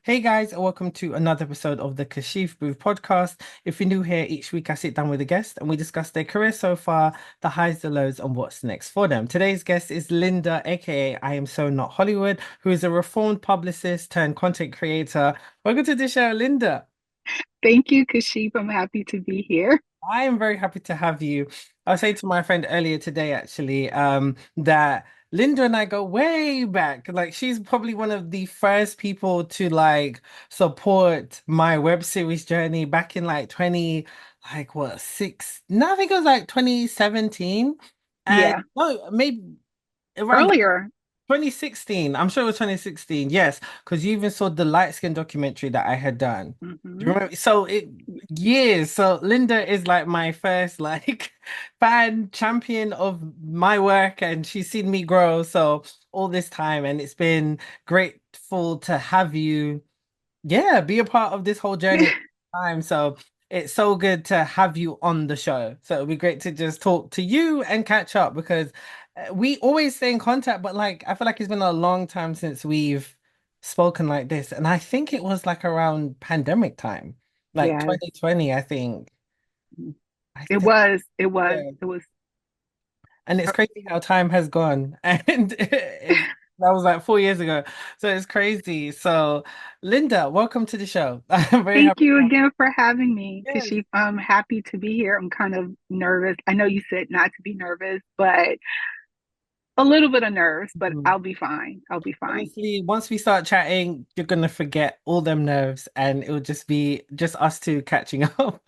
Hey guys, and welcome to another episode of the Kashif Booth podcast. If you're new here, each week I sit down with a guest and we discuss their career so far, the highs, the lows, and what's next for them. Today's guest is Linda, aka I Am So Not Hollywood, who is a reformed publicist turned content creator. Welcome to the show, Linda. Thank you, Kashif. I'm happy to be here. I am very happy to have you. I was saying to my friend earlier today, actually, that Linda and I go way back. Like, she's probably one of the first people to support my web series journey back in like 20, like what, six? No, I think it was like 2017. And Yeah, no, maybe around earlier. 2016. I'm sure it was 2016. Yes, because you even saw the light skin documentary that I had done. Do you hmm remember? So it years. So Linda is like my first like fan champion of my work, and she's seen me grow so all this time, and it's been grateful to have you, yeah, be a part of this whole journey at the time. So it's so good to have you on the show. So it'd be great to just talk to you and catch up because we always stay in contact, but like I feel like it's been a long time since we've spoken like this. And I think it was like around pandemic time, like Yes, 2020, I think. I it think, was. It was. yeah. It was. And it's crazy how time has gone. And that was like 4 years ago. So it's crazy. So, Linda, welcome to the show. I'm very Thank happy. you again for having me, Yes. Kashif. I'm happy to be here. I'm kind of nervous. I know you said not to be nervous, but a little bit of nerves, but Mhm. I'll be fine. I'll be fine. Honestly, once we start chatting, you're gonna forget all them nerves and it'll just be just us two catching up.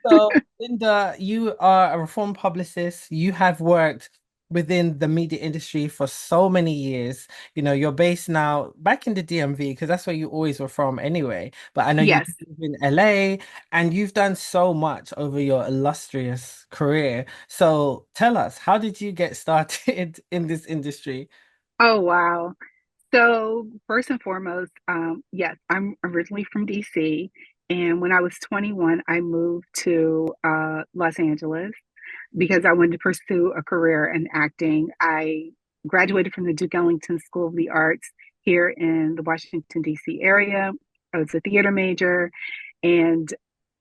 So, Linda, you are a reformed publicist. You have worked within the media industry for so many years. You know, you're based now back in the DMV because that's where you always were from anyway. But I know you Yes. live in LA and you've done so much over your illustrious career. So, tell us, how did you get started in this industry? Oh, wow. So, first and foremost, yes, I'm originally from DC. And when I was 21, I moved to Los Angeles because I wanted to pursue a career in acting. I graduated from the Duke Ellington School of the Arts here in the Washington, D.C. area. I was a theater major. And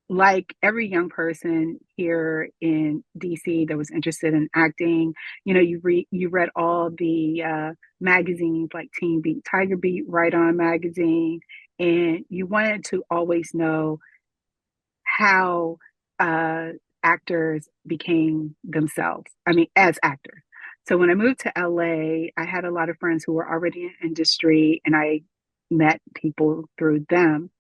like every young person here in DC that was interested in acting, you read all the magazines like Teen Beat, Tiger Beat, Right On magazine, and you wanted to always know how uh, actors became themselves. I mean, as actors. So when I moved to LA, I had a lot of friends who were already in industry, and I met people through them.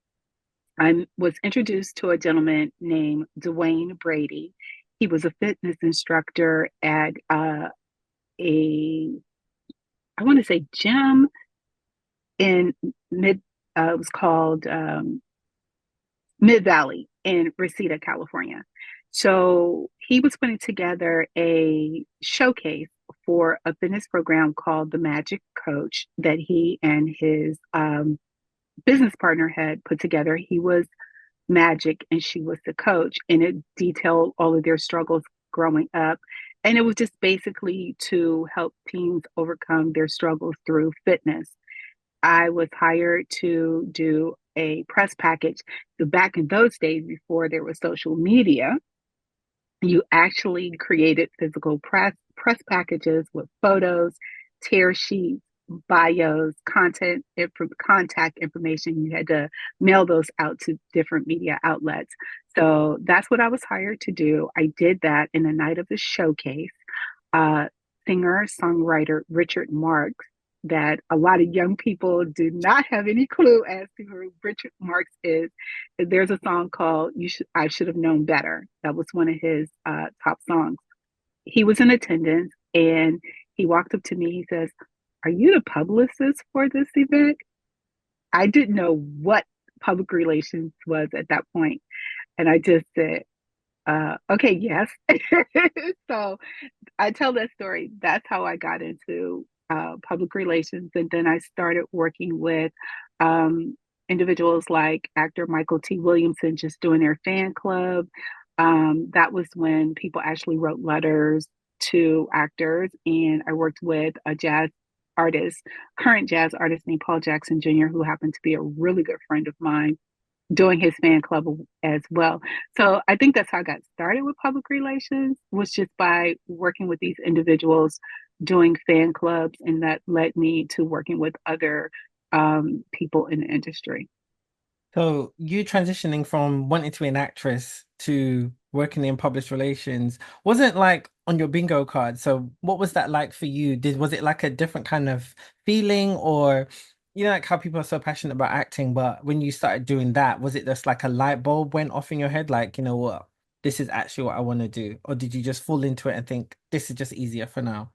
I was introduced to a gentleman named Dwayne Brady. He was a fitness instructor at a, I want to say, gym in mid. It was called Mid Valley in Reseda, California. So he was putting together a showcase for a fitness program called the Magic Coach that he and his business partner had put together. He was Magic and she was the coach, and it detailed all of their struggles growing up. And it was just basically to help teens overcome their struggles through fitness. I was hired to do a press package. So back in those days, before there was social media, you actually created physical press packages with photos, tear sheets, bios, contact information. You had to mail those out to different media outlets. So that's what I was hired to do. I did that in the night of the showcase. Uh, Singer songwriter Richard Marx, that a lot of young people do not have any clue as to who Richard Marx is. There's a song called I Should Have Known Better. That was one of his top songs. He was in attendance and he walked up to me. He says, "Are you the publicist for this event?" I didn't know what public relations was at that point. And I just said, okay, yes. So I tell that story. That's how I got into public relations. And then I started working with individuals like actor Michael T. Williamson, just doing their fan club. That was when people actually wrote letters to actors. And I worked with a jazz artist, current jazz artist named Paul Jackson Jr., who happened to be a really good friend of mine, doing his fan club as well. So I think that's how I got started with public relations, was just by working with these individuals, doing fan clubs, and that led me to working with other people in the industry. So you transitioning from wanting to be an actress to working in public relations wasn't like on your bingo card. So what was that like for you? Was it like a different kind of feeling, or like how people are so passionate about acting, but when you started doing that, was it just like a light bulb went off in your head, like, you know what, this is actually what I want to do? Or did you just fall into it and think this is just easier for now?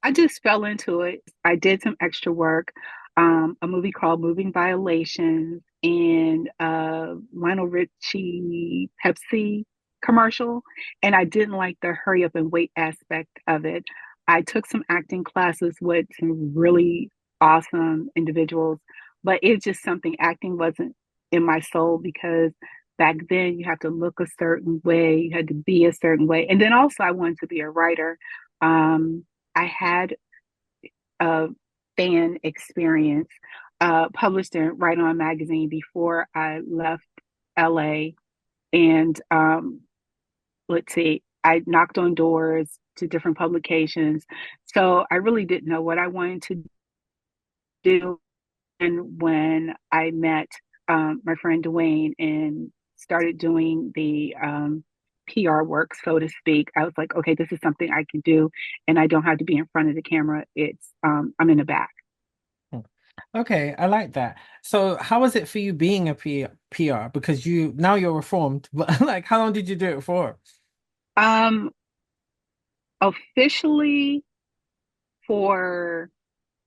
I just fell into it. I did some extra work, a movie called Moving Violations, and Lionel Richie Pepsi commercial. And I didn't like the hurry up and wait aspect of it. I took some acting classes with some really awesome individuals, but it's just something, acting wasn't in my soul, because back then you have to look a certain way, you had to be a certain way. And then also I wanted to be a writer. Um, I had a fan experience published in Right On magazine before I left LA. And let's see, I knocked on doors to different publications. So I really didn't know what I wanted to do. And when I met my friend Dwayne and started doing the PR work, so to speak, I was like, okay, this is something I can do, and I don't have to be in front of the camera. It's I'm in the back. Hmm. Okay, I like that. So how was it for you being a PR? Because now you're reformed, but like how long did you do it for? Um, Officially for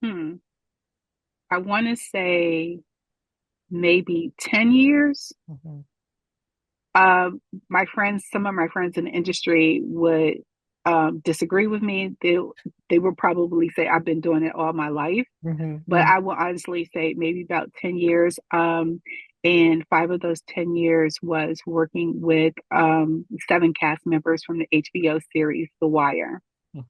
hmm, I want to say maybe 10 years. Mhm. My friends, some of my friends in the industry would disagree with me. They would probably say I've been doing it all my life, Hmm. but Hmm. I will honestly say maybe about 10 years. And 5 of those 10 years was working with seven cast members from the HBO series The Wire. Hmm.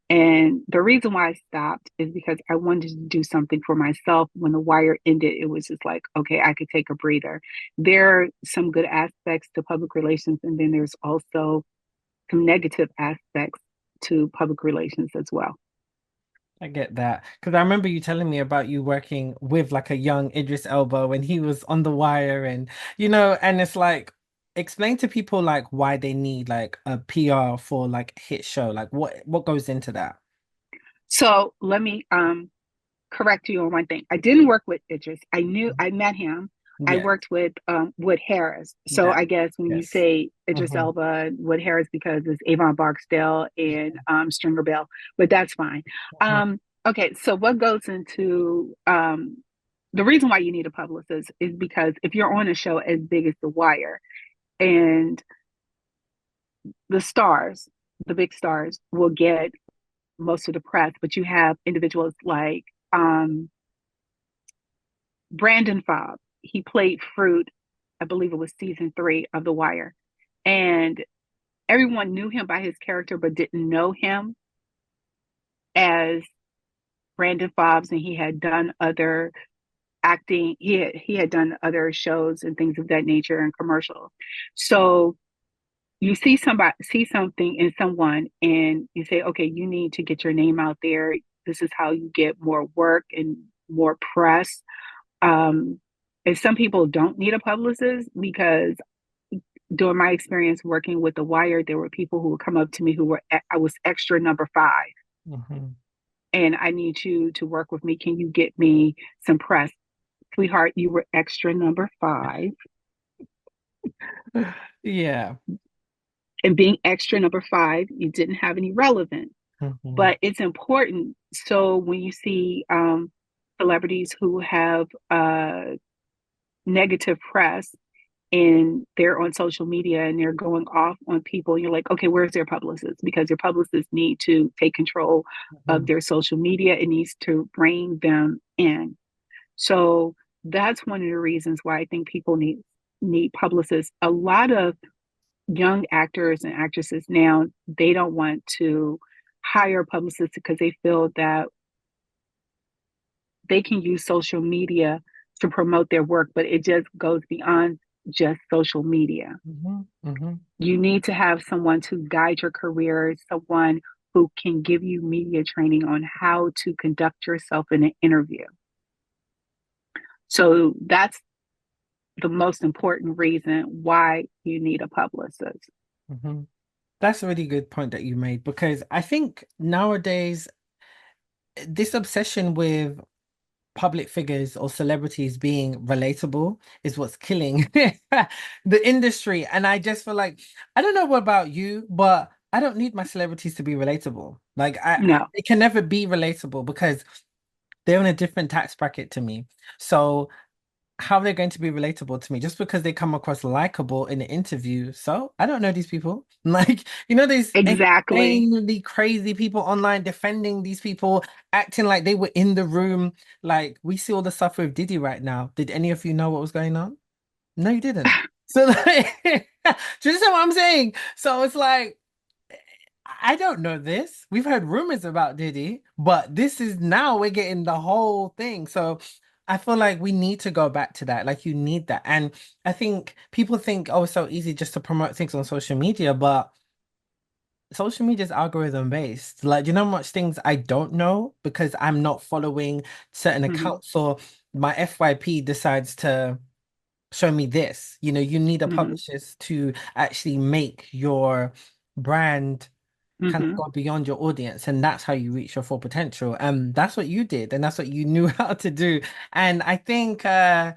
And the reason why I stopped is because I wanted to do something for myself. When The Wire ended, it was just like, okay, I could take a breather. There are some good aspects to public relations, and then there's also some negative aspects to public relations as well. I get that. Because I remember you telling me about you working with like a young Idris Elba when he was on The Wire, and and it's like explain to people like why they need like a PR for like a hit show. Like what goes into that? So let me correct you on one thing. I didn't work with Idris. I met him. I Yeah, worked with Wood Harris. So that I guess when you yes. say Idris Hmm. Elba, Wood Harris, because it's Avon Barksdale and Stringer Bell, but that's fine. Okay, so what goes into the reason why you need a publicist is because if you're on a show as big as The Wire, and the stars, the big stars, will get most of the press, but you have individuals like Brandon Fobb. He played Fruit, I believe it was season 3 of The Wire. And everyone knew him by his character, but didn't know him as Brandon Fobbs. And he had done other acting, he had done other shows and things of that nature and commercials. So you see something in someone and you say, okay, you need to get your name out there. This is how you get more work and more press. Um, and some people don't need a publicist, because during my experience working with The Wire, there were people who would come up to me who were, I was extra number 5, Hmm. and I need you to work with me. Can you get me some press? Sweetheart, you were extra number 5. Yeah. And being extra number 5, you didn't have any relevance. Hmm. But it's important. So when you see celebrities who have negative press, and they're on social media and they're going off on people, you're like, okay, where's their publicist? Because their publicists need to take control of Hmm. their social media. It needs to rein them in. So that's one of the reasons why I think people need publicists. A lot of young actors and actresses now, they don't want to hire publicists because they feel that they can use social media to promote their work, but it just goes beyond just social media. Hmm. Hmm. You need to have someone to guide your career, someone who can give you media training on how to conduct yourself in an interview. So that's the most important reason why you need a publicist. Hmm. That's a really good point that you made because I think nowadays this obsession with public figures or celebrities being relatable is what's killing the industry. And I just feel like, I don't know what about you, but I don't need my celebrities to be relatable. Like No. they can never be relatable because they're in a different tax bracket to me. So how they're going to be relatable to me just because they come across likable in an interview. So I don't know these people. Like, these Exactly. insanely crazy people online defending these people, acting like they were in the room. Like, we see all the stuff with Diddy right now. Did any of you know what was going on? No, you didn't. So, like, do you understand what I'm saying? So it's like, I don't know this. We've heard rumors about Diddy, but this is now we're getting the whole thing. So I feel like we need to go back to that. Like you need that. And I think people think, oh, it's so easy just to promote things on social media, but social media is algorithm based. Like, you know how much things I don't know because I'm not following certain Hmm. accounts or my FYP decides to show me this. You need a Hmm. publicist to actually make your brand kind of Hmm. go beyond your audience, and that's how you reach your full potential. That's what you did, and that's what you knew how to do. And I think I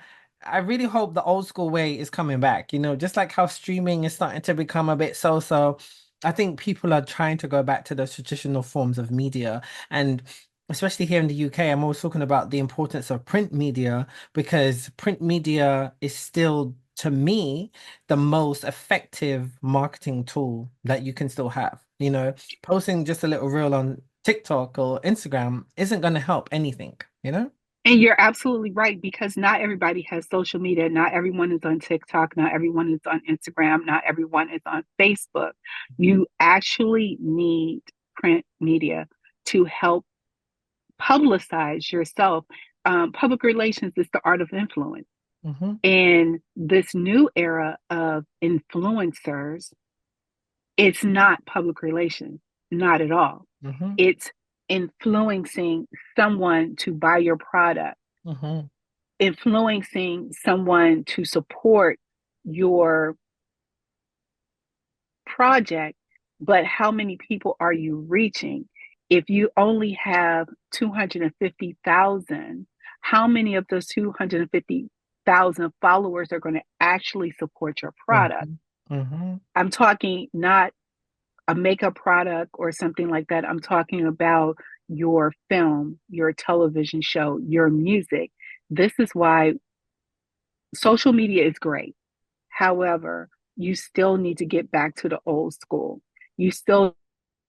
really hope the old school way is coming back, just like how streaming is starting to become a bit so. I think people are trying to go back to those traditional forms of media. And especially here in the UK, I'm always talking about the importance of print media because print media is still, to me, the most effective marketing tool that you can still have. Posting just a little reel on TikTok or Instagram isn't going to help anything? And you're absolutely right because not everybody has social media. Not everyone is on TikTok. Not everyone is on Instagram. Not everyone is on Facebook. Mhm. You actually need print media to help publicize yourself. Public relations is the art of influence. Mhm. In this new era of influencers, it's not public relations, not at all. Mhm. It's influencing someone to buy your product, Mhm. influencing someone to support your project, but how many people are you reaching? If you only have 250,000, how many of those 250,000 followers are going to actually support your product? Mhm. Mhm. I'm talking not a makeup product or something like that. I'm talking about your film, your television show, your music. This is why social media is great. However, you still need to get back to the old school. You still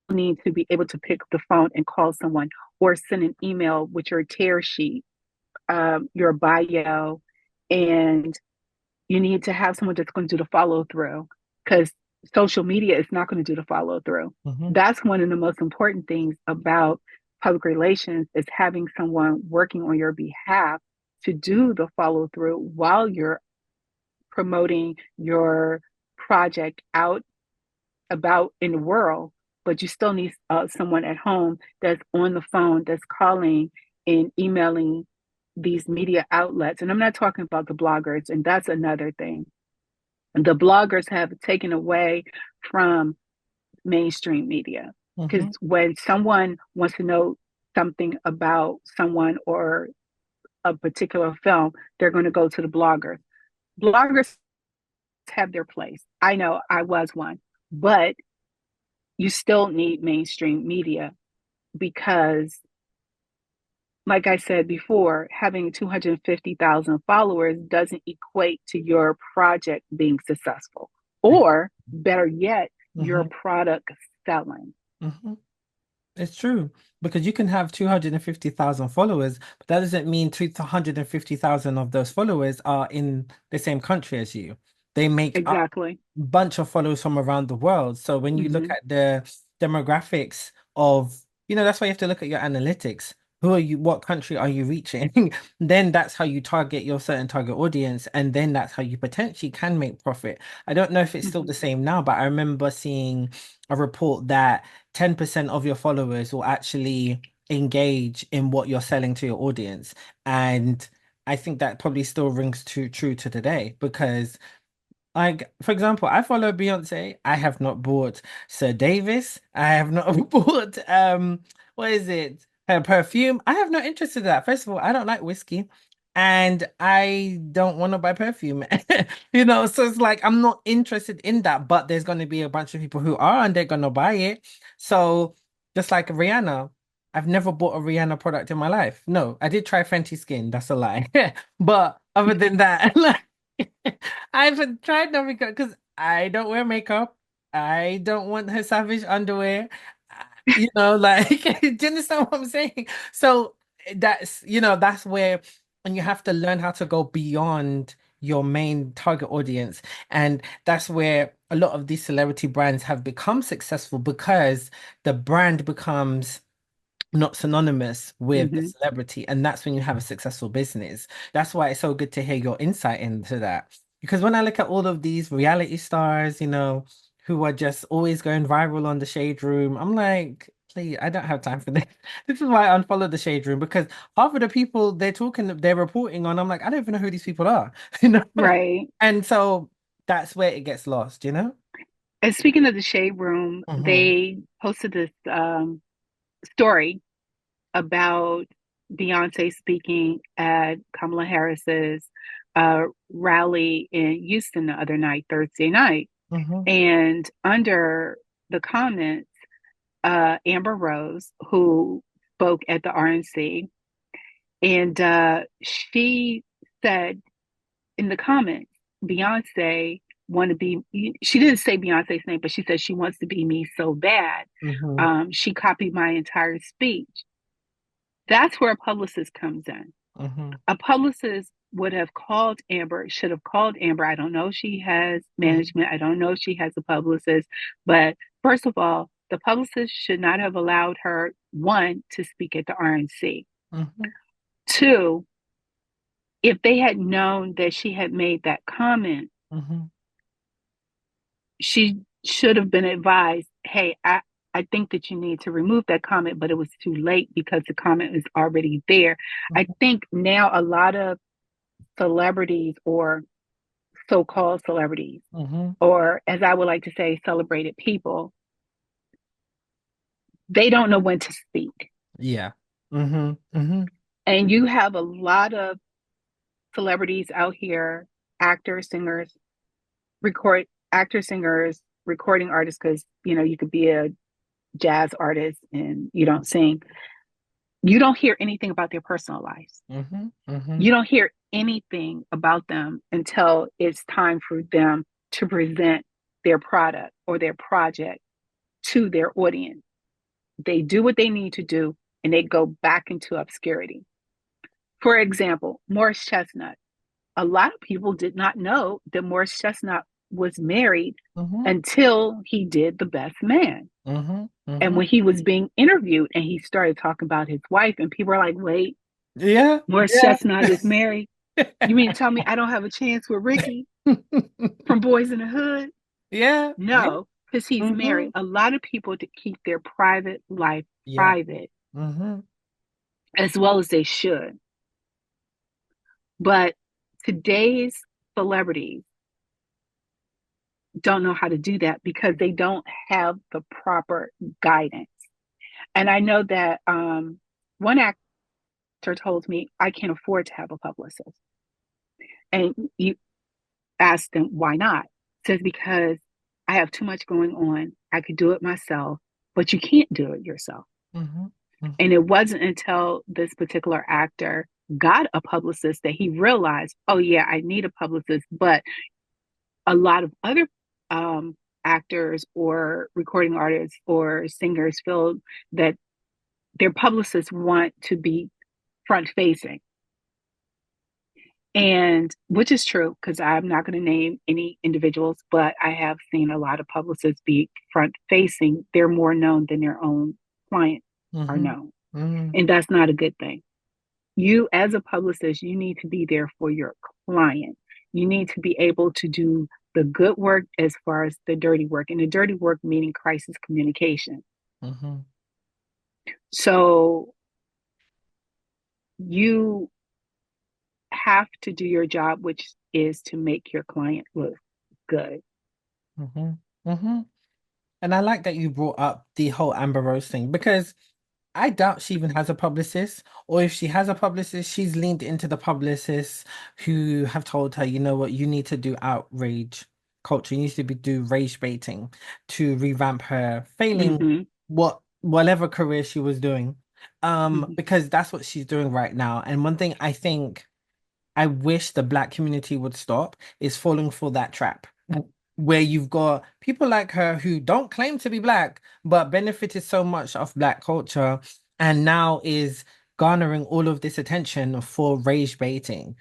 need to be able to pick up the phone and call someone or send an email with your tear sheet, your bio, and you need to have someone that's going to do the follow through because social media is not going to do the follow through. Mhm. That's one of the most important things about public relations is having someone working on your behalf to do the follow through while you're promoting your project out about in the world, but you still need someone at home that's on the phone, that's calling and emailing these media outlets. And I'm not talking about the bloggers, and that's another thing. The bloggers have taken away from mainstream media because Mhm. when someone wants to know something about someone or a particular film, they're going to go to the bloggers. Bloggers have their place. I know I was one, but you still need mainstream media because, like I said before, having 250,000 followers doesn't equate to your project being successful, or better yet, your Mhm. product selling. Mhm. It's true because you can have 250,000 followers, but that doesn't mean 250,000 of those followers are in the same country as you. They make up Exactly. a bunch of followers from around the world. So when you look Hmm. at the demographics of, that's why you have to look at your analytics. who are you, what country are you reaching? Then that's how you target your certain target audience, and then that's how you potentially can make profit. I don't know if it's still Mhm. the same now, but I remember seeing a report that 10% of your followers will actually engage in what you're selling to your audience. And I think that probably still rings true to today because like, for example, I follow Beyonce. I have not bought Sir Davis. I have not bought what is it? Her perfume. I have no interest in that. First of all, I don't like whiskey and I don't want to buy perfume. You know, so it's like I'm not interested in that, but there's gonna be a bunch of people who are and they're gonna buy it. So just like Rihanna, I've never bought a Rihanna product in my life. No, I did try Fenty Skin, that's a lie. But other than that, like I've tried not because I don't wear makeup. I don't want her savage underwear. You know, like, do you understand what I'm saying? So that's, that's where, and you have to learn how to go beyond your main target audience. And that's where a lot of these celebrity brands have become successful because the brand becomes not synonymous with the Mhm. celebrity. And that's when you have a successful business. That's why it's so good to hear your insight into that. Because when I look at all of these reality stars, who are just always going viral on the Shade Room, I'm like, please, I don't have time for this. This is why I unfollowed the Shade Room because half of the people they're reporting on, I'm like, I don't even know who these people are, you know? Right. And so that's where it gets lost, you know? And speaking of the Shade Room, Hmm. they posted this story about Beyonce speaking at Kamala Harris's rally in Houston the other night, Thursday night. Hmm. And under the comments, Amber Rose, who spoke at the RNC, and she said in the comments, Beyonce want to be. She didn't say Beyonce's name, but she said she wants to be me so bad. Hmm. She copied my entire speech. That's where a publicist comes in. Hmm. A publicist would have called Amber, should have called Amber. I don't know if she has management. I don't know if she has a publicist. But first of all, the publicist should not have allowed her, one, to speak at the RNC. Hmm. Two, if they had known that she had made that comment, Hmm. she should have been advised, hey, I think that you need to remove that comment, but it was too late because the comment is already there. I think now a lot of celebrities or so-called celebrities, Hmm. or as I would like to say, celebrated people, they don't know when to speak. Yeah. Hmm. Hmm. And you have a lot of celebrities out here, actors, singers, recording artists, because you could be a jazz artist and you don't sing. You don't hear anything about their personal lives. Hmm. Hmm. You don't hear anything about them until it's time for them to present their product or their project to their audience. They do what they need to do and they go back into obscurity. For example, Morris Chestnut. A lot of people did not know that Morris Chestnut was married Hmm. until he did The Best Man. Hmm. And Hmm. when he was being interviewed and he started talking about his wife, and people are like, wait, Yeah. Morris Yeah. Chestnut is married? You mean to tell me I don't have a chance with Ricky from Boys in the Hood? Yeah. Yeah. No, because he's Hmm. married. A lot of people to keep their private life Yeah. private Hmm. as well as they should. But today's celebrities don't know how to do that because they don't have the proper guidance. And I know that one actor told me I can't afford to have a publicist. And you ask them why not? Says because I have too much going on. I could do it myself, but you can't do it yourself. Hmm. And Hmm. it wasn't until this particular actor got a publicist that he realized, oh yeah, I need a publicist. But a lot of other actors or recording artists or singers feel that their publicists want to be front facing, and which is true because I'm not going to name any individuals, but I have seen a lot of publicists be front facing. They're more known than their own clients are Hmm. known. Mm-hmm. And that's not a good thing. You, as a publicist, you need to be there for your client. You need to be able to do the good work as far as the dirty work, and the dirty work meaning crisis communication. Mm-hmm. So you have to do your job, which is to make your client look good. Mm-hmm. Mm-hmm. And I like that you brought up the whole Amber Rose thing because I doubt she even has a publicist, or if she has a publicist, she's leaned into the publicists who have told her, you know what, you need to do outrage culture, you need to do rage baiting to revamp her failing Mm-hmm, whatever career she was doing. mm-hmm. Because that's what she's doing right now. And one thing I think I wish the black community would stop is falling for that trap where you've got people like her who don't claim to be black, but benefited so much of black culture and now is garnering all of this attention for rage baiting,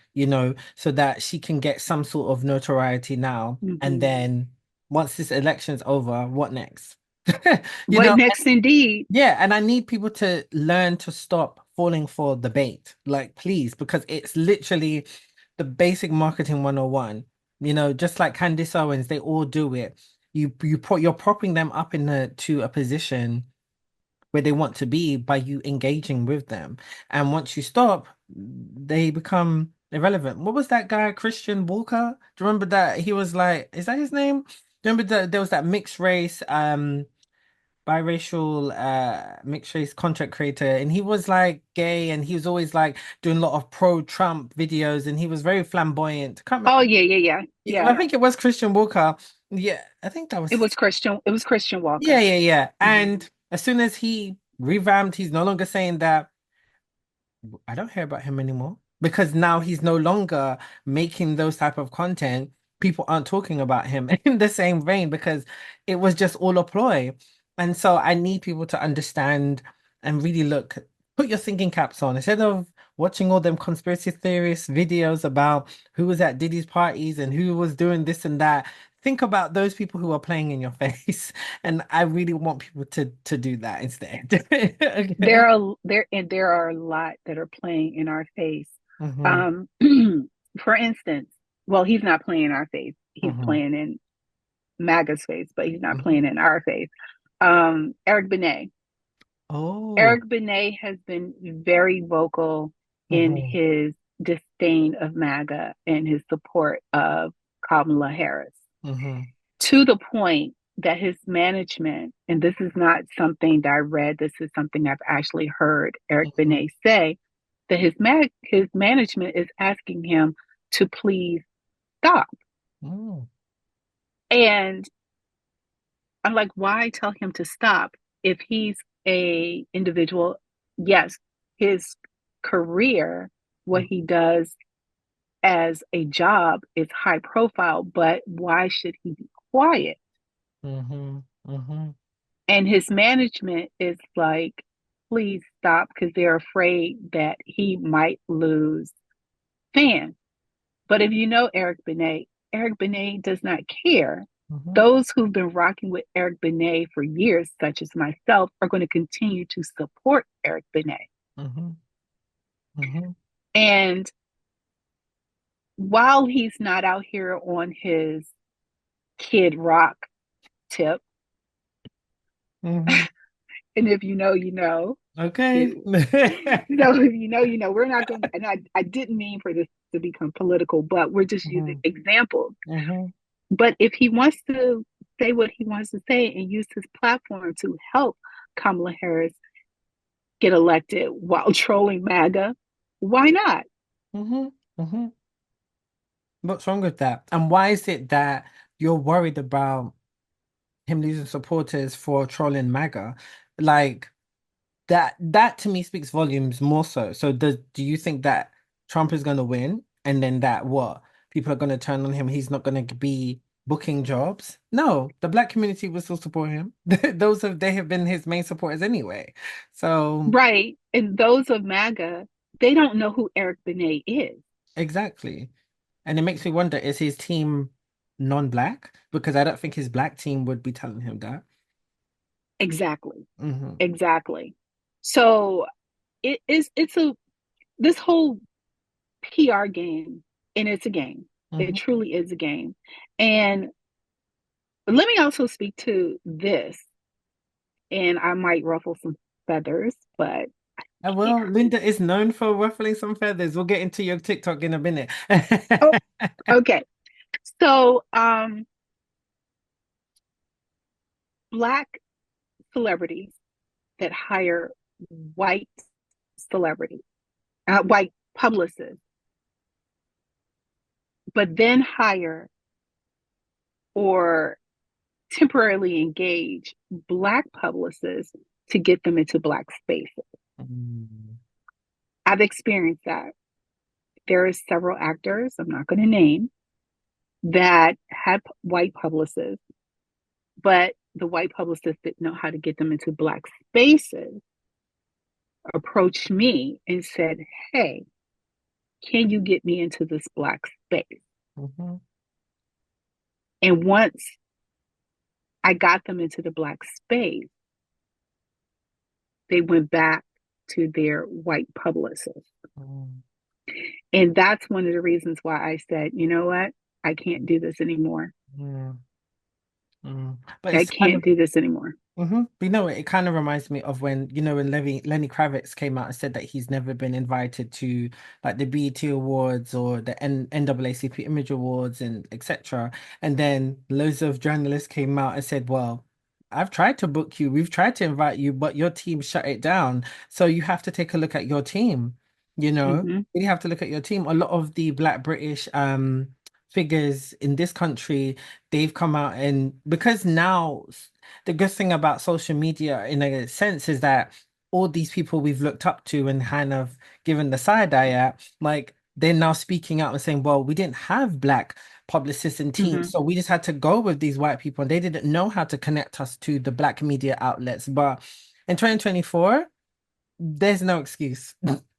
so that she can get some sort of notoriety now. And Mm-hmm. then once this election's over, what next? You What know, next, indeed? yeah, and I need people to learn to stop falling for the bait. Like, please, because it's literally the basic marketing 101. Just like Candice Owens, they all do it. You're propping them up to a position where they want to be by you engaging with them. And once you stop, they become irrelevant. What was that guy, Christian Walker? Do you remember that? He was like, is that his name? Do you remember that there was that mixed race, biracial mixed race content creator, and he was like gay, and he was always like doing a lot of pro-Trump videos, and he was very flamboyant. Can't Oh remember. yeah, yeah, yeah, I yeah. think it was Christian Walker. Yeah, I think that was It was Christian. It was Christian yeah, Walker. yeah, yeah. Hmm. And as soon as he revamped, he's no longer saying that. I don't hear about him anymore because now he's no longer making those type of content. People aren't talking about him in the same vein because it was just all a ploy. And so I need people to understand and really put your thinking caps on instead of watching all them conspiracy theorist videos about who was at Diddy's parties and who was doing this and that. Think about those people who are playing in your face. And I really want people to do that instead. Okay. There are a lot that are playing in our face. Hmm. Um, for instance, well, he's not playing in our face. He's Hmm. playing in MAGA's face, but he's not Hmm. playing in our face. Eric Benet. Oh. Eric Benet has been very vocal in Hmm. his disdain of MAGA and his support of Kamala Harris, Hmm. to the point that his management, and this is not something that I read, this is something I've actually heard Eric Hmm. Benet say, that his management is asking him to please stop. Mm. And I'm like, why tell him to stop if he's a individual? Yes, his career, what he does as a job is high profile, but why should he be quiet? Hmm. Hmm. And his management is like, please stop because they're afraid that he might lose fans. But if you know Eric Benet does not care. Hmm. Those who've been rocking with Eric Benet for years, such as myself, are going to continue to support Eric Benet. Hmm. Hmm. And while he's not out here on his Kid Rock tip, Hmm. and if you know, you know, Okay. it, if you know, you know, we're not going, and I didn't mean for this to become political, but we're just using Hmm. examples. Hmm. But if he wants to say what he wants to say and use his platform to help Kamala Harris get elected while trolling MAGA, why not? Hmm. Hmm. What's wrong with that? And why is it that you're worried about him losing supporters for trolling MAGA? Like, that to me speaks volumes more so. So do you think that Trump is gonna win and then that what? People are gonna turn on him, he's not gonna be booking jobs? No, the black community will still support him. They have been his main supporters anyway. So Right. And those of MAGA, they don't know who Eric Benet is. exactly. And it makes me wonder, is his team non-black? Because I don't think his black team would be telling him that. Exactly. Hmm. Exactly. So it's a this whole PR game, and it's a game. It Hmm. truly is a game. And let me also speak to this, and I might ruffle some feathers, but can't. Well, Linda is known for ruffling some feathers. We'll get into your TikTok in a minute. Oh, okay. So, black celebrities that hire white celebrities, white publicists, but then hire or temporarily engage black publicists to get them into black spaces. Mm, I've experienced that. There are several actors, I'm not going to name, that had white publicists, but the white publicists didn't know how to get them into black spaces, approached me and said, "Hey, can you get me into this black space?" mhm, And once I got them into the black space, they went back to their white publicist. mm, And that's one of the reasons why I said, you know what? I can't do this anymore. mm, But I it's kind can't of do this anymore. You know, it kind of reminds me of when, when Lenny Kravitz came out and said that he's never been invited to like the BET Awards or the NAACP Image Awards and etc. And then loads of journalists came out and said, well, I've tried to book you, we've tried to invite you, but your team shut it down. So you have to take a look at your team, you know, Mm-hmm. you have to look at your team. A lot of the Black British figures in this country, they've come out and because now the good thing about social media in a sense is that all these people we've looked up to and kind of given the side eye at, like they're now speaking out and saying, well, we didn't have black publicists and Mm-hmm. teams, so we just had to go with these white people and they didn't know how to connect us to the black media outlets. But in 2024, there's no excuse.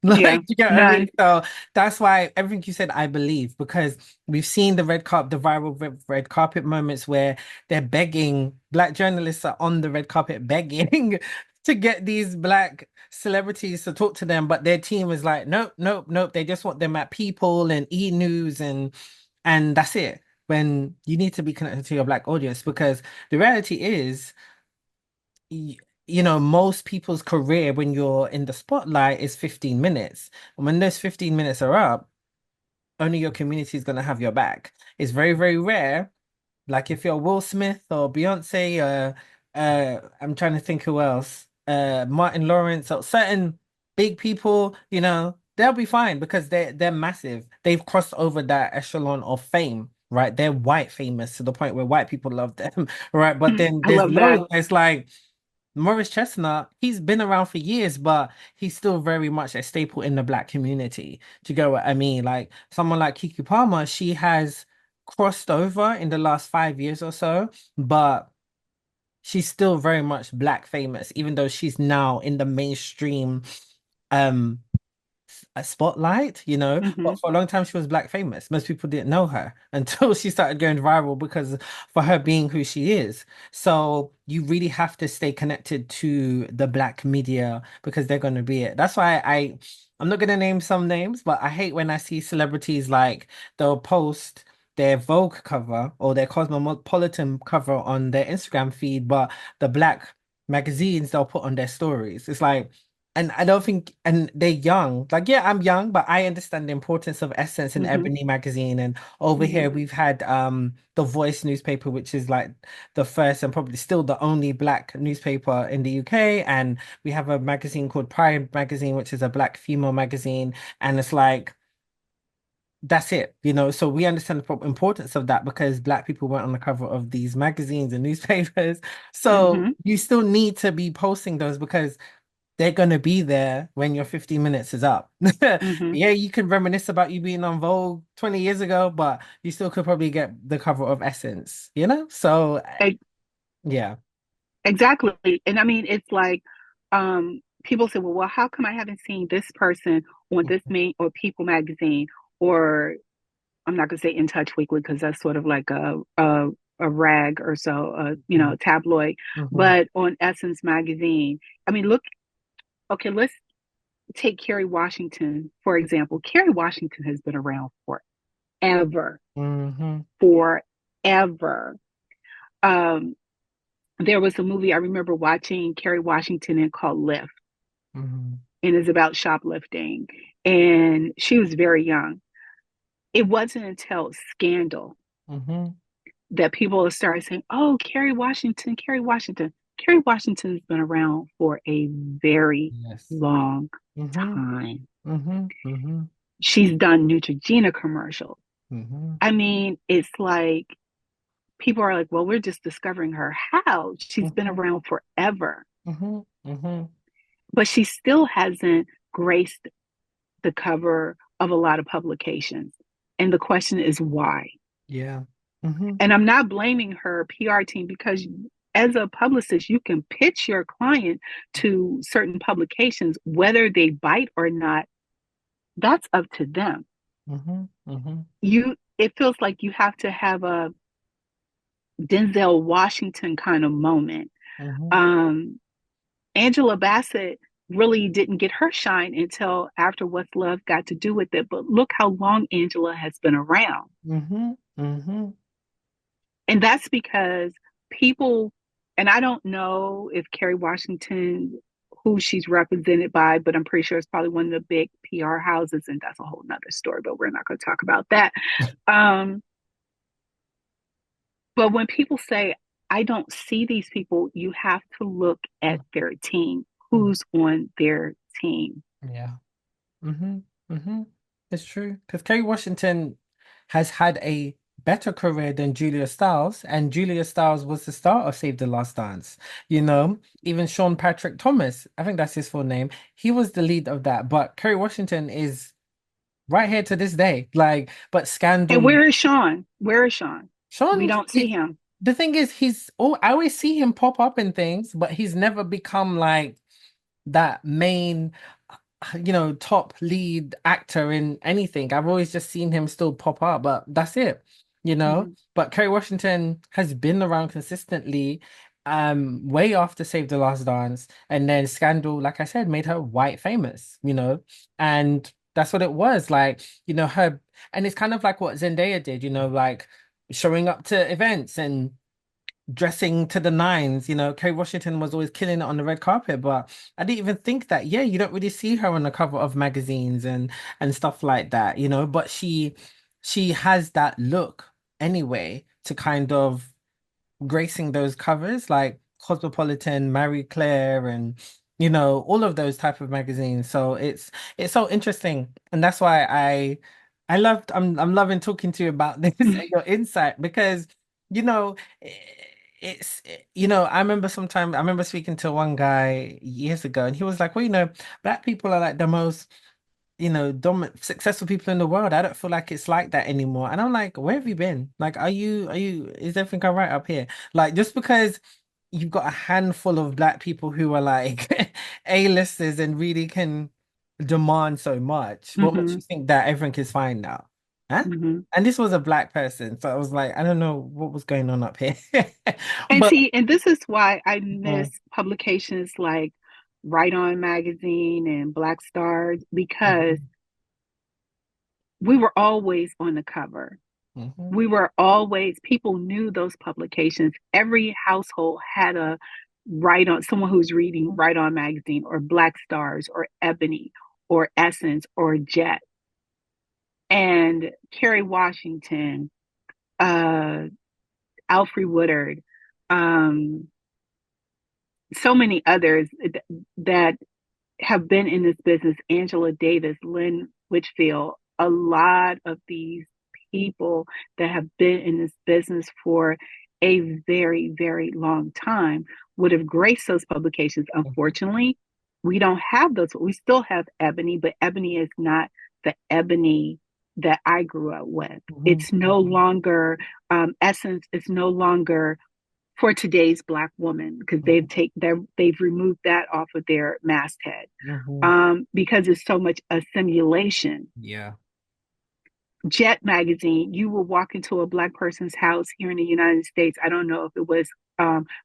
Yeah. Like, you get what I mean? None. So that's why everything you said, I believe, because we've seen the red carpet, the viral red carpet moments where they're begging, black journalists are on the red carpet begging to get these black celebrities to talk to them, but their team is like, nope, nope, nope. They just want them at People and E News and that's it. When you need to be connected to your black audience, because the reality is y- most people's career when you're in the spotlight is 15 minutes. And when those 15 minutes are up, only your community is going to have your back. It's very, very rare. Like if you're Will Smith or Beyonce, I'm trying to think who else, Martin Lawrence or certain big people, they'll be fine because they're massive. They've crossed over that echelon of fame, right? They're white famous to the point where white people love them, right? But then I there's love that. loads. It's like Morris Chestnut, he's been around for years, but he's still very much a staple in the black community. Do you get what I mean? Like someone like Kiki Palmer, she has crossed over in the last 5 years or so, but she's still very much black famous, even though she's now in the mainstream um a spotlight, Mm-hmm. but for a long time she was black famous. Most people didn't know her until she started going viral because for her being who she is. So you really have to stay connected to the black media because they're going to be it. That's why I'm not going to name some names, but I hate when I see celebrities like they'll post their Vogue cover or their Cosmopolitan cover on their Instagram feed, but the black magazines they'll put on their stories. It's like and I don't think, and they're young. Like, yeah, I'm young, but I understand the importance of Essence and Mm-hmm. Ebony magazine. And over Mm-hmm. here, we've had the Voice newspaper, which is like the first and probably still the only black newspaper in the UK. And we have a magazine called Pride Magazine, which is a black female magazine. And it's like that's it. So we understand the importance of that because black people weren't on the cover of these magazines and newspapers. So Mm-hmm. you still need to be posting those because they're going to be there when your 15 minutes is up. Mm-hmm. Yeah, you can reminisce about you being on Vogue 20 years ago, but you still could probably get the cover of Essence? So, yeah. Exactly. And I mean, it's like, people say, well, how come I haven't seen this person on this main or People magazine, or I'm not gonna say In Touch Weekly because that's sort of like a rag or so, Mhm, tabloid, mhm, but on Essence magazine. I mean, look, okay, let's take Kerry Washington, for example. Kerry Washington has been around forever, Mm-hmm. forever. Um, there was a movie I remember watching Kerry Washington in called Lift, Mm-hmm. and it's about shoplifting. And she was very young. It wasn't until Scandal Mm-hmm. that people started saying, "Oh, Kerry Washington, Kerry Washington." Kerry Washington has been around for a very Yes. long Mm-hmm. time. Mm-hmm. Mm-hmm. She's done Neutrogena commercials. Mm-hmm. I mean, it's like people are like, "Well, we're just discovering her." How? She's been Mm-hmm. around forever, Mm-hmm. Mm-hmm. but she still hasn't graced the cover of a lot of publications. And the question is why? Yeah. Mm-hmm. And I'm not blaming her PR team, because as a publicist, you can pitch your client to certain publications, whether they bite or not, that's up to them. Mm-hmm. Mm-hmm. It feels like you have to have a Denzel Washington kind of moment. Mm-hmm. Um, Angela Bassett really didn't get her shine until after What's Love got to do with it. But look how long Angela has been around. Mm-hmm. Mm-hmm. And that's because people, and I don't know if Kerry Washington, who she's represented by, but I'm pretty sure it's probably one of the big PR houses, and that's a whole nother story, but we're not going to talk about that. Um, but when people say, I don't see these people, you have to look at their team. Who's on their team? Yeah. Mm-hmm. Mm-hmm. It's true. Because Kerry Washington has had a better career than Julia Stiles, and Julia Stiles was the star of Save the Last Dance. You know, even Sean Patrick Thomas, I think that's his full name, he was the lead of that. But Kerry Washington is right here to this day. Like, but And Scandal, where is Sean? Where is Sean? We Sean, don't see him. the thing is, I always see him pop up in things, but he's never become like that main top lead actor in anything. I've always just seen him still pop up, but that's it, you know. Mm-hmm. But Kerry Washington has been around consistently, way after Save the Last Dance, and then Scandal, like I said, made her white famous, and that's what it was like, her, and it's kind of like what Zendaya did, like showing up to events and dressing to the nines. Kerry Washington was always killing it on the red carpet, but I didn't even think that, yeah, you don't really see her on the cover of magazines and stuff like that, but she has that look anyway to kind of gracing those covers like Cosmopolitan, Marie Claire, and all of those type of magazines. So it's so interesting, and that's why I'm loving talking to you about this and your insight because you know i- I remember speaking to one guy years ago, and he was like, well, black people are like the most dominant, successful people in the world. I don't feel like it's like that anymore. And I'm like, where have you been? Like, is everything all right up here? Like, just because you've got a handful of black people who are like A-listers and really can demand so much, what makes Mm-hmm. you think that everything is fine now? Huh? Mm-hmm. And this was a black person. So I was like, I don't know what was going on up here. And But see, and this is why I miss Mhm, publications like Right On Magazine and Black Stars, because mhm, we were always on the cover. mhm, We were always, people knew those publications. Every household had a Right On, someone who's reading Right On Magazine or Black Stars or Ebony or Essence or Jet. And Kerry Washington, uh, Alfre Woodard, um, so many others that have been in this business, Angela Davis, Lynn Whitfield, a lot of these people that have been in this business for a very, very long time would have graced those publications. mhm, Unfortunately, we don't have those. We still have Ebony, but Ebony is not the Ebony that I grew up with. mhm, It's no mhm, longer Essence. It's no longer for today's Black woman, because mhm, they've removed that off of their masthead, mhm. because it's so much a simulation. Yeah. Jet magazine, you will walk into a Black person's house here in the United States. I don't know if it was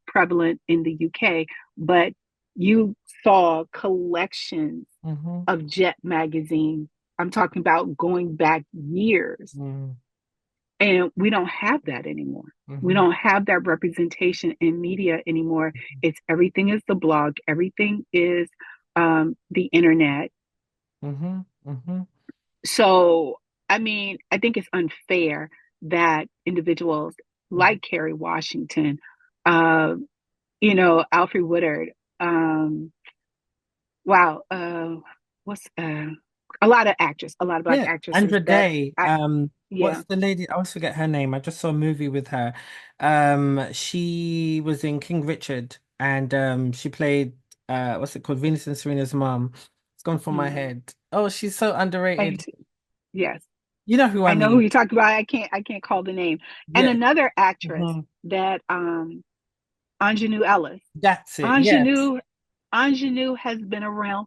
prevalent in the UK, but you saw collections Mm-hmm. of Jet magazine. I'm talking about going back years. And we don't have that anymore. We Mm-hmm. don't have that representation in media anymore. It's everything is the blog, everything is the internet. Mm-hmm. Mm-hmm. So, I mean, I think it's unfair that individuals Mm-hmm. like Kerry Washington, uh, you know, Alfred Woodard, um, wow, what's a lot of black Yeah, actresses Andra that Day. I, yeah, What's the lady? I always forget her name. I just saw a movie with her. She was in King Richard, and she played what's it called? Venus and Serena's mom. It's gone from my mm, head. Oh, she's so underrated. yes. You know who I I know who mean? you're talking about. I can't call the name. And Yeah. another actress Mhm. that Ingenue Ellis. That's it. Yes. Ingenue Ingenue has been around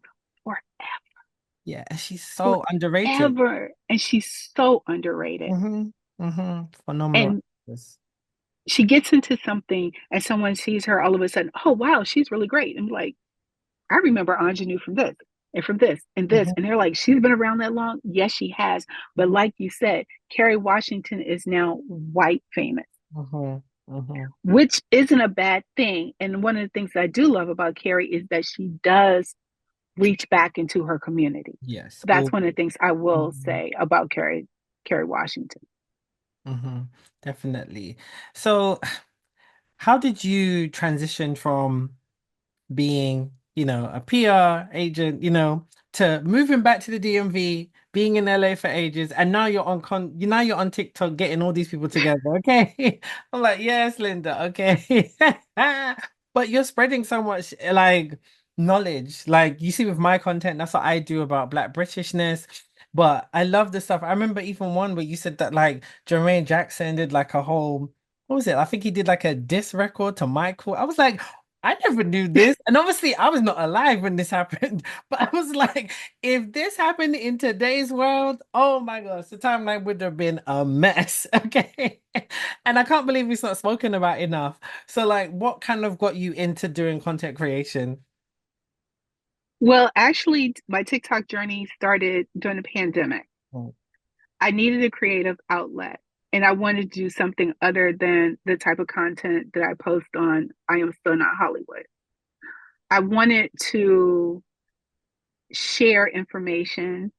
Yeah, and she's so underrated. forever and she's so underrated. Hmm. Hmm. Phenomenal And actress. she gets into something and someone sees her all of a sudden, oh wow, she's really great. And like, I remember Ingenue from this and from this and this. Hmm. And they're like, she's been around that long? Yes, she has. But like you said, Kerry Washington is now white famous, Hmm. Hmm. which isn't a bad thing. And one of the things I do love about Carrie is that she does reach back into her community. Yes. That's Oh. one of the things I will Mhm. say about Kerry Washington. Hmm. Definitely. So, how did you transition from being, a PR agent, to moving back to the DMV, being in LA for ages, and now you're on TikTok getting all these people together. Okay. I'm like, yes, Linda, okay. But you're spreading so much like knowledge. Like you see with my content, that's what I do about Black Britishness. But I love the stuff. I remember even one where you said that like Jermaine Jackson did like a whole, what was it? I think he did like a diss record to Michael. I was like, I never knew this. And obviously, I was not alive when this happened. But I was like, if this happened in today's world, oh my gosh, the timeline would have been a mess. Okay. And I can't believe it's not spoken about enough. So, like, what kind of got you into doing content creation? Well, actually, my TikTok journey started during the pandemic. Mm. I needed a creative outlet and I wanted to do something other than the type of content that I post on I Am Still Not Hollywood. I wanted to share information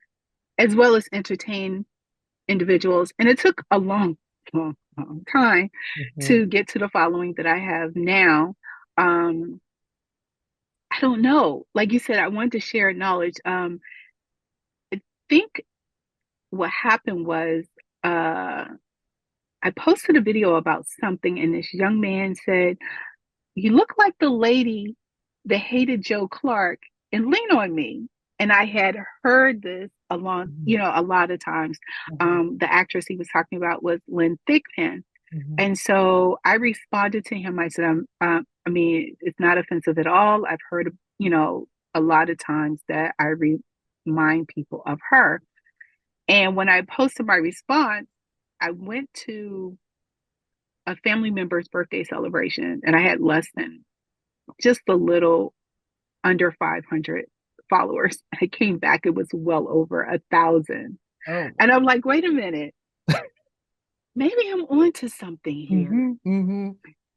as well as entertain individuals. And it took a long time Mhm. to get to the following that I have now. Um, I don't know. Like you said, I wanted to share knowledge. I think what happened was uh, I posted a video about something, and this young man said, "You look like the lady that hated Joe Clark and Lean on Me." And I had heard this along, Mhm. you know, a lot of times. Mhm. The actress he was talking about was Lynn Thigpen. Mhm. And so I responded to him. I said, I mean, it's not offensive at all. I've heard, you know, a lot of times that I remind people of her. And when I posted my response, I went to a family member's birthday celebration and I had less than just a little under 500 followers. I came back, it was well over 1,000. Oh. And I'm like, wait a minute, maybe I'm onto something here. Hmm. Hmm.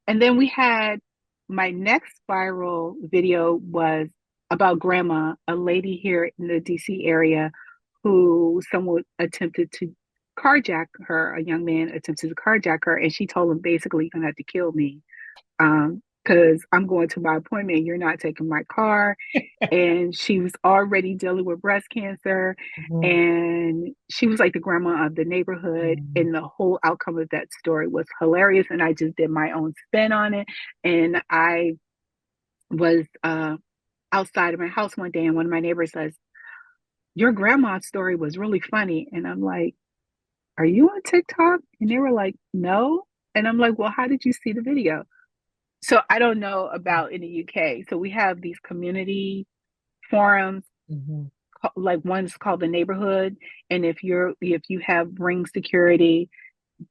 And then we had my next viral video was about grandma, a lady here in the DC area who someone attempted to carjack her, a young man attempted to carjack her, and she told him basically, you're gonna have to kill me. Because I'm going to my appointment, you're not taking my car. And she was already dealing with breast cancer, Mhm. and she was like the grandma of the neighborhood, Mhm. and the whole outcome of that story was hilarious, and I just did my own spin on it. And I was outside of my house one day, and one of my neighbors says, your grandma's story was really funny. And I'm like, are you on TikTok? And they were like, no. And I'm like, well, how did you see the video? So I don't know about in the UK. So we have these community forums, Mhm. like one's called the neighborhood. And if you have ring security,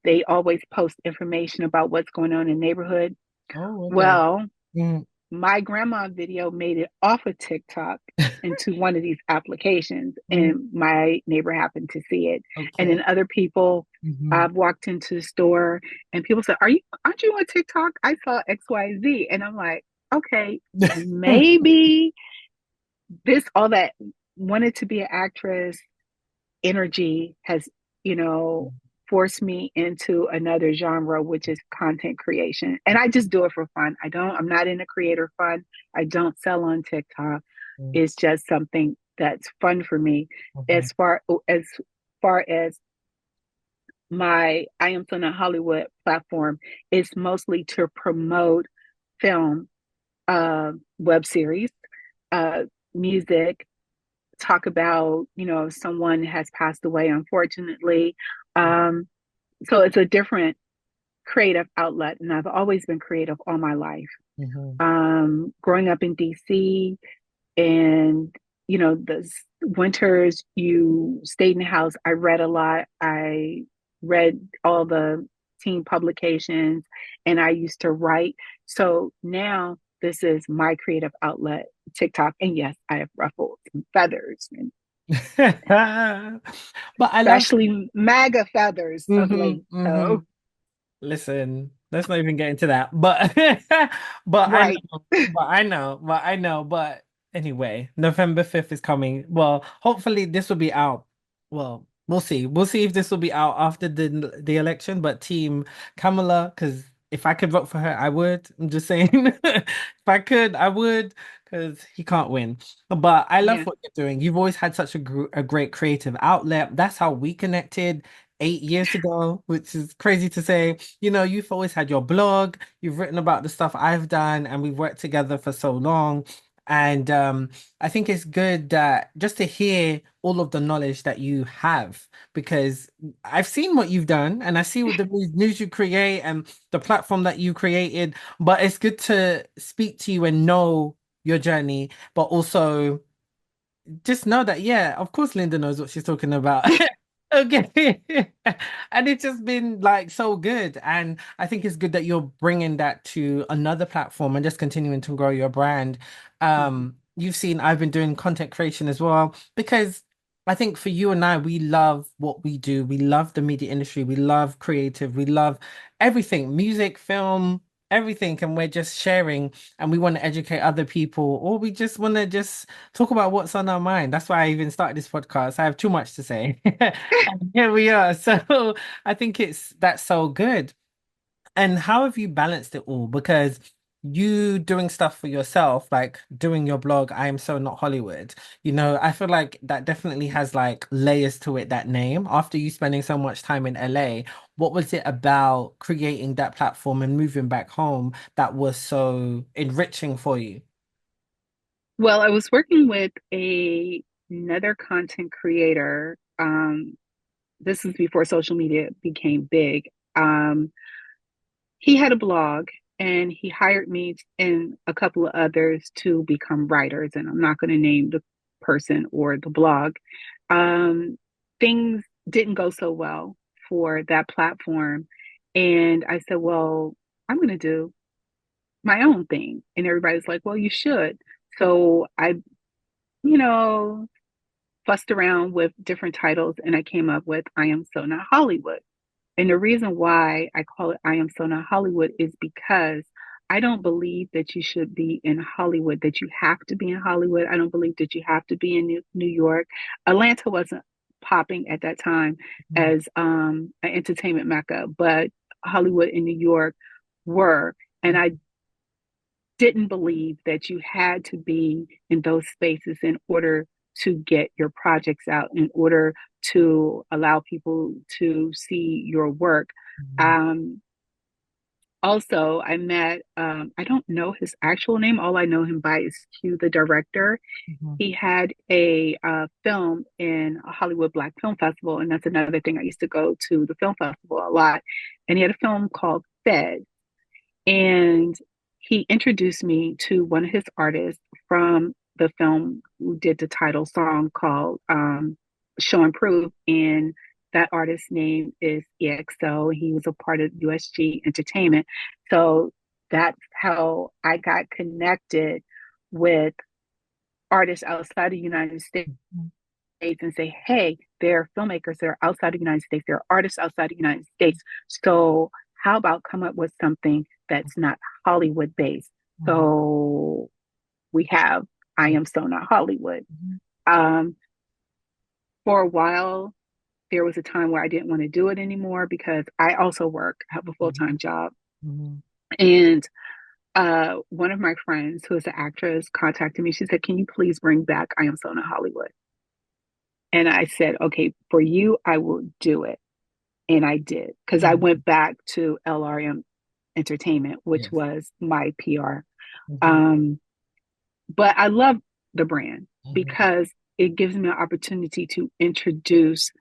they always post information about what's going on in the neighborhood. Oh, okay. Well, Mm. my grandma video made it off of TikTok into one of these applications, Mm, and my neighbor happened to see it. And okay. then other people, Hmm. I've walked into the store and people said, aren't you on TikTok? I saw XYZ. And I'm like, okay, maybe this, all that wanted to be an actress energy has, you know, forced me into another genre, which is content creation. And I just do it for fun. I'm not in a creator fund. I don't sell on TikTok. It's just something that's fun for me. Mhm. As far as my I Am So Not Hollywood platform is mostly to promote film, web series, uh, music, talk about, if someone has passed away, unfortunately. Um, so it's a different creative outlet, and I've always been creative all my life. Mhm. Growing up in DC, and the winters you stayed in the house. I read a lot. I read all the teen publications, and I used to write. So now this is my creative outlet, TikTok. And yes, I have ruffled some feathers, and But I love. especially MAGA feathers of Hmm. late. Hmm. So Listen, let's not even get into that. But but I right. know, but anyway, November 5th is coming. Well, hopefully this will be out. Well, we'll see. We'll see if this will be out after the election, but Team Kamala, because if I could vote for her, I would. I'm just saying. If I could, I would, because he can't win. But I love Yeah. what you're doing. You've always had such a great creative outlet. That's how we connected 8 years ago, which is crazy to say. You've always had your blog, you've written about the stuff I've done, and we've worked together for so long. And I think it's good that just to hear all of the knowledge that you have, because I've seen what you've done and I see what the news you create and the platform that you created, but it's good to speak to you and know your journey, but also just know that, yeah, of course, Linda knows what she's talking about. Okay. And it's just been like so good. And I think it's good that you're bringing that to another platform and just continuing to grow your brand. You've seen I've been doing content creation as well because I think for you and I, we love what we do. We love the media industry. We love creative. We love everything, music, film, everything. And we're just sharing and we want to educate other people, or we just want to just talk about what's on our mind. That's why I even started this podcast. I have too much to say. And here we are. So I think that's so good. And how have you balanced it all? Because you doing stuff for yourself, like doing your blog, I am so not Hollywood. I feel like that definitely has like layers to it, that name. After you spending so much time in LA, what was it about creating that platform and moving back home that was so enriching for you? Well, I was working with another content creator. This was before social media became big. He had a blog, and he hired me and a couple of others to become writers. And I'm not going to name the person or the blog. Um, Things didn't go so well for that platform. And I said, well, I'm going to do my own thing. And everybody's like, well, you should. So I, you know, fussed around with different titles, and I came up with I Am So Not Hollywood. And the reason why I call it I Am So Not Hollywood is because I don't believe that you should be in Hollywood, that you have to be in Hollywood. I don't believe that you have to be in New York. Atlanta wasn't popping at that time as an entertainment mecca, but Hollywood and New York were. And I didn't believe that you had to be in those spaces in order to get your projects out, in order to allow people to see your work. Mhm. Um, Also, I met, I don't know his actual name. All I know him by is Q, the director. Mhm. He had a film in a Hollywood Black Film Festival. And that's another thing. I used to go to the film festival a lot. And he had a film called Fed. And he introduced me to one of his artists from the film who did the title song called Show and Prove. And that artist's name is EXO. He was a part of USG Entertainment. So that's how I got connected with artists outside the United States and say, hey, there are filmmakers that are outside the United States, there are artists outside the United States. So how about come up with something that's not Hollywood based? Mhm. So we have I Am So Not Hollywood. Mhm. Um, for a while, there was a time where I didn't want to do it anymore because I also work, have a full time Mhm. job. Mhm. And one of my friends, who is an actress, contacted me. She said, can you please bring back I Am So Not Hollywood? And I said, okay, for you, I will do it. And I did because I Mhm. went back to LRM Entertainment, which Yes. was my PR. Mhm. Um, but I love the brand Mhm. because it gives me an opportunity to introduce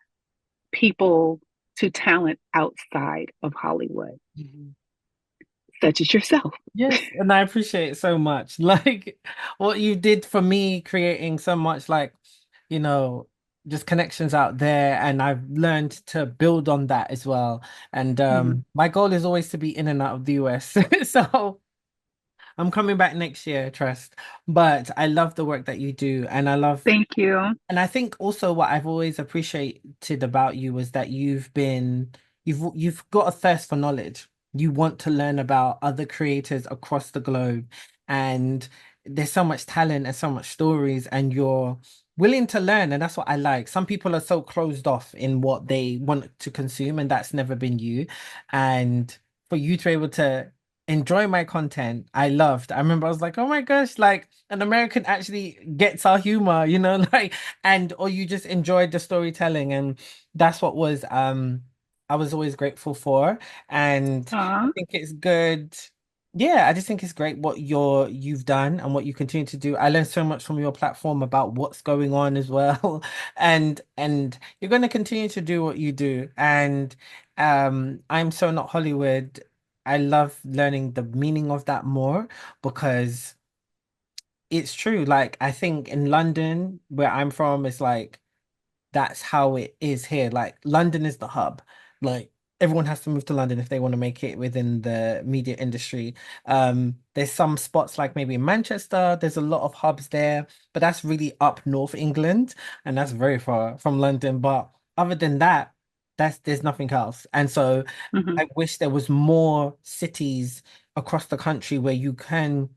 people to talent outside of Hollywood, Mhm. such as yourself. Yes, and I appreciate it so much. Like what you did for me, creating so much you know, just connections out there, and I've learned to build on that as well. And Mhm. my goal is always to be in and out of the US. So I'm coming back next year, trust. But I love the work that you do, and I love Thank you. and I think also what I've always appreciated about you was that you've got a thirst for knowledge. You want to learn about other creators across the globe, and there's so much talent and so much stories, and you're willing to learn, and that's what I like. Some people are so closed off in what they want to consume, and that's never been you. And for you to be able to enjoy my content, I loved. I remember I was like, oh my gosh, like an American actually gets our humor, like and or you just enjoyed the storytelling, and that's what was I was always grateful for. And I Aw. think it's good. Yeah, I just think it's great what you've done and what you continue to do. I learned so much from your platform about what's going on as well. And you're going to continue to do what you do. And I'm so not Hollywood. I love learning the meaning of that more because it's true. Like I think in London, where I'm from, it's like that's how it is here. Like London is the hub. Like everyone has to move to London if they want to make it within the media industry. There's some spots like maybe in Manchester, there's a lot of hubs there, but that's really up North England, and that's very far from London. But other than that, there's nothing else. And so Mhm. I wish there was more cities across the country where you can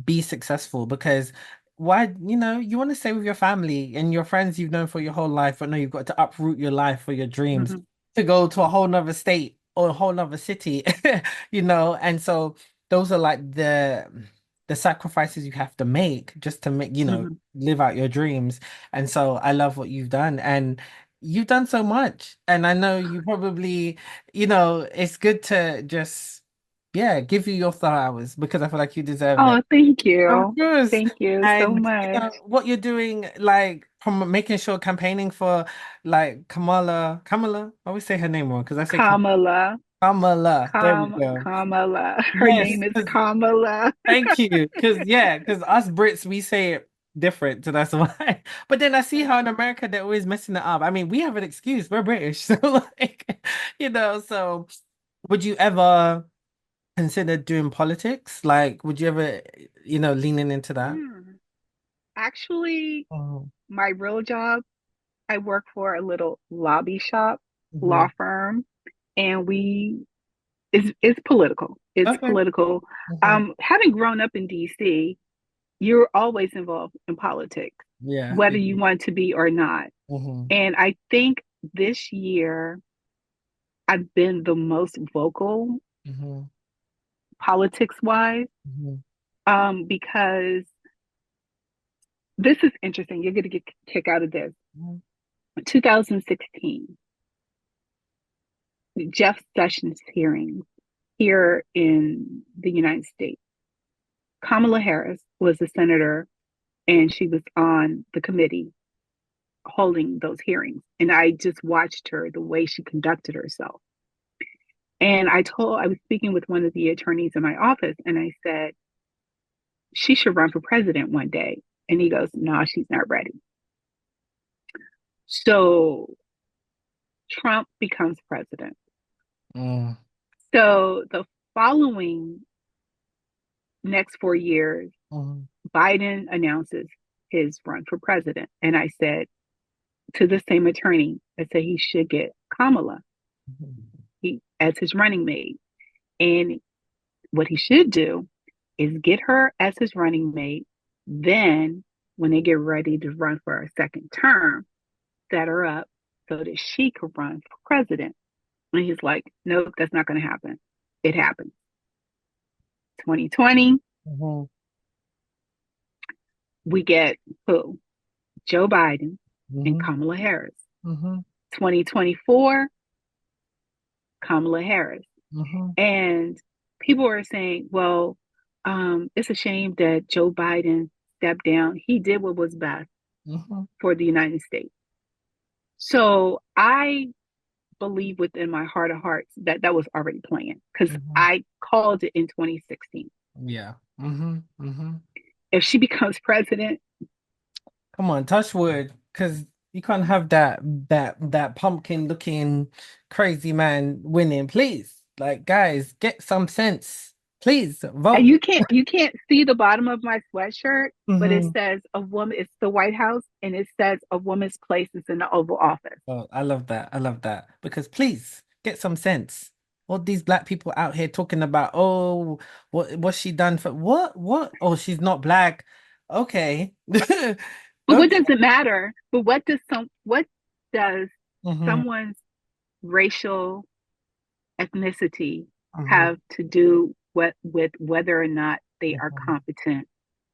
be successful because why, you want to stay with your family and your friends you've known for your whole life, but no, you've got to uproot your life for your dreams Mhm. to go to a whole nother state or a whole nother city, and so those are like the sacrifices you have to make just to make, Mhm. live out your dreams. And so I love what you've done, and you've done so much. And I know you probably, it's good to just yeah, give you your flowers because I feel like you deserve them. Oh, thank Of you. course. Thank you so And much. what you're doing, like from making sure campaigning for like Kamala, I always say her name wrong because I say Kamala. Kamala. There we go. Kamala. Her Yes, name is 'cause- Kamala. thank you. Because us Brits, we say it different, so that's why. But then I see how in America they're always messing it up. I mean, we have an excuse, we're British. So like, so would you ever consider doing politics? Like, would you ever, leaning into that? Hmm. Actually, Oh. my real job, I work for a little lobby shop, Hmm. law firm, and it's political. It's Okay. political. Hmm. Having grown up in DC, you're always involved in politics, Yeah. whether you want to be or not. Hmm. And I think this year I've been the most vocal Hmm. politics wise, Hmm. because this is interesting. You're going to get a kick out of this. 2016, Jeff Sessions hearings here in the United States. Kamala Harris was a senator and she was on the committee holding those hearings. And I just watched her, the way she conducted herself. And I was speaking with one of the attorneys in my office and I said, she should run for president one day. And he goes, no, she's not ready. So Trump becomes president. Mm. So the following next 4 years, Mhm. Biden announces his run for president. And I said to the same attorney, I said he should get Kamala as his running mate. And what he should do is get her as his running mate. Then, when they get ready to run for a second term, set her up so that she could run for president. And he's like, nope, that's not going to happen. It happened. 2020, Mhm. we get who? Joe Biden and Mhm. Kamala Harris. Mhm. 2024, Kamala Harris. Mhm. And people are saying, well, it's a shame that Joe Biden stepped down. He did what was best Mhm. for the United States. So I believe within my heart of hearts that that was already planned because Mhm. I called it in 2016. Yeah. Mhm. Mhm. If she becomes president, Come on, touch wood, because you can't have that pumpkin looking crazy man winning. Please, like guys, get some sense. Please and vote. you can't see the bottom of my sweatshirt, but it Hmm. says a woman. It's the White House, and it says a woman's place is in the Oval Office. Oh, I love that. I love that. Because please get some sense. All these black people out here talking about, oh, what's she done for what? What? Oh, she's not black. Okay. But what Okay. does it matter? But what does Hmm. someone's racial ethnicity Hmm. have to do with whether or not they are Hmm. competent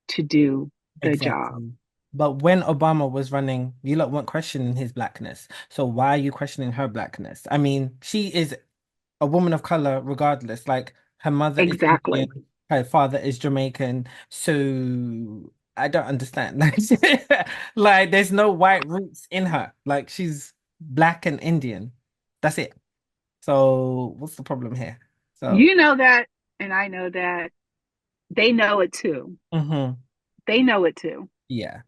to do the job? Exactly. But when Obama was running, you lot weren't questioning his blackness. So why are you questioning her blackness? I mean, she is a woman of color regardless. Like her mother is Exactly. Indian, her father is Jamaican. So I don't understand. Like there's no white roots in her. Like she's black and Indian. That's it. So what's the problem here? So You know that, and I know that. They know it too. mhm, They know it too. yeah.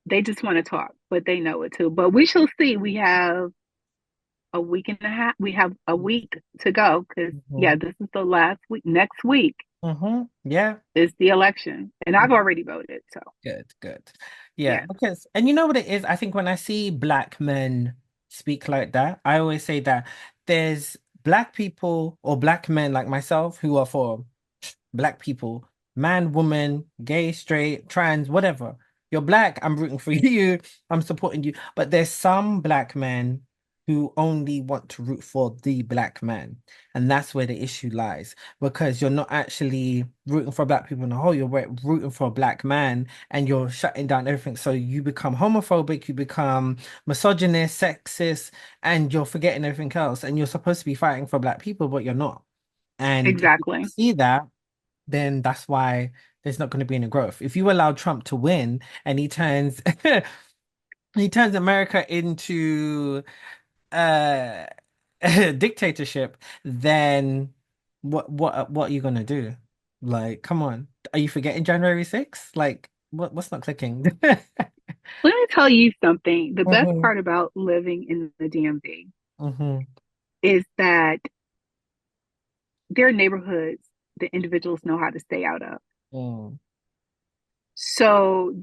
They just want to talk, but they know it too. But we shall see. We have a week and a half. We have a week to go because, yeah, Mhm, this is the last week. Next week mhm, yeah. is the election. And I've already voted. So, Good, good. Yeah, yeah, because and you know what it is? I think when I see black men speak like that, I always say that there's black people or black men like myself who are for black people, man, woman, gay, straight, trans, whatever. You're black, I'm rooting for you, I'm supporting you. But there's some black men who only want to root for the black man. And that's where the issue lies because you're not actually rooting for black people in the whole, you're rooting for a black man and you're shutting down everything. So you become homophobic, you become misogynist, sexist, and you're forgetting everything else. And you're supposed to be fighting for black people, but you're not. And if you exactly. see that, then that's why there's not going to be any growth. If you allow Trump to win and he turns he turns America into uh dictatorship, then what are you gonna do? Like, come on. Are you forgetting January 6th? Like, what's not clicking? Let me tell you something. The best Hmm. part about living in the DMV Hmm. is that their neighborhoods, the individuals know how to stay out of. Mm. So,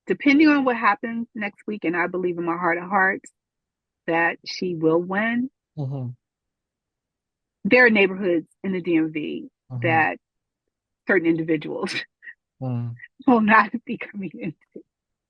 depending on what happens next week, and I believe in my heart of hearts that she will win, Hmm. there are neighborhoods in the DMV Hmm. that certain individuals Mm. will not be coming into,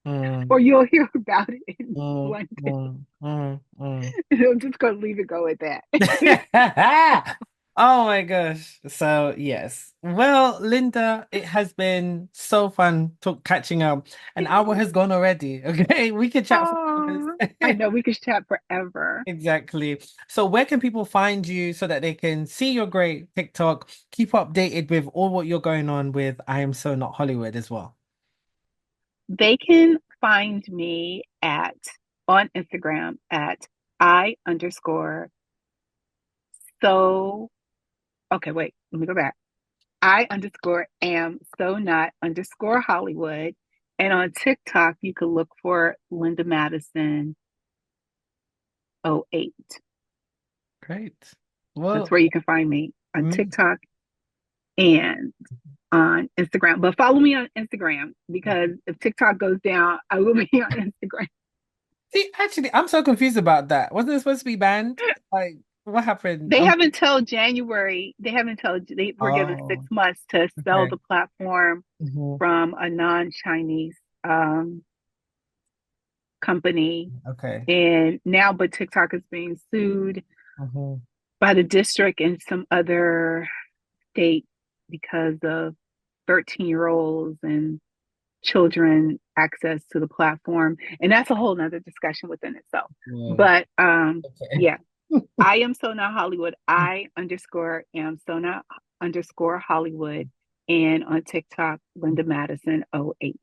Mm. or you'll hear about it in Mm. London. Mm. Mm. Mm. I'm just going to leave it go at that. Oh my gosh. So, yes. Well, Linda, it has been so fun catching up. An hour has gone already. Okay. We could chat for hours. Oh, I know we could chat forever. Exactly. So, where can people find you so that they can see your great TikTok, keep updated with all what you're going on with I Am So Not Hollywood as well? They can find me at on Instagram at I underscore so okay, wait, let me go back. I underscore am so not underscore Hollywood. And on TikTok, you can look for Linda Madison 08. Great. That's Well, where you can find me on amazing. TikTok and on Instagram. But follow me on Instagram because if TikTok goes down, I will be on Instagram. See, actually, I'm so confused about that. Wasn't it supposed to be banned? Like, what happened? They haven't until January. They haven't until they were given six Oh, months to sell okay. the platform Hmm. from a non-Chinese um, company. Okay. And now, but TikTok is being sued Hmm. by the district and some other state because of 13-year-olds and children access to the platform. And that's a whole nother discussion within itself. Yeah. But Okay. yeah, I am Sona Hollywood. I underscore am Sona underscore Hollywood. And on TikTok, Linda Madison 08.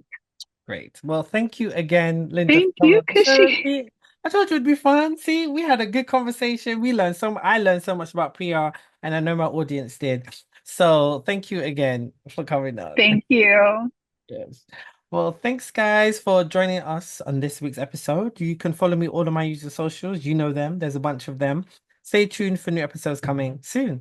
Great. Well, thank you again, Linda, for Thank coming you, on the show. Kashi. See, I told you it'd be fun. See, we had a good conversation. We learned so I learned so much about PR, and I know my audience did. So thank you again for coming on. Thank you. Yes. Well, thanks guys for joining us on this week's episode. You can follow me all on my user socials. You know them. There's a bunch of them. Stay tuned for new episodes coming soon.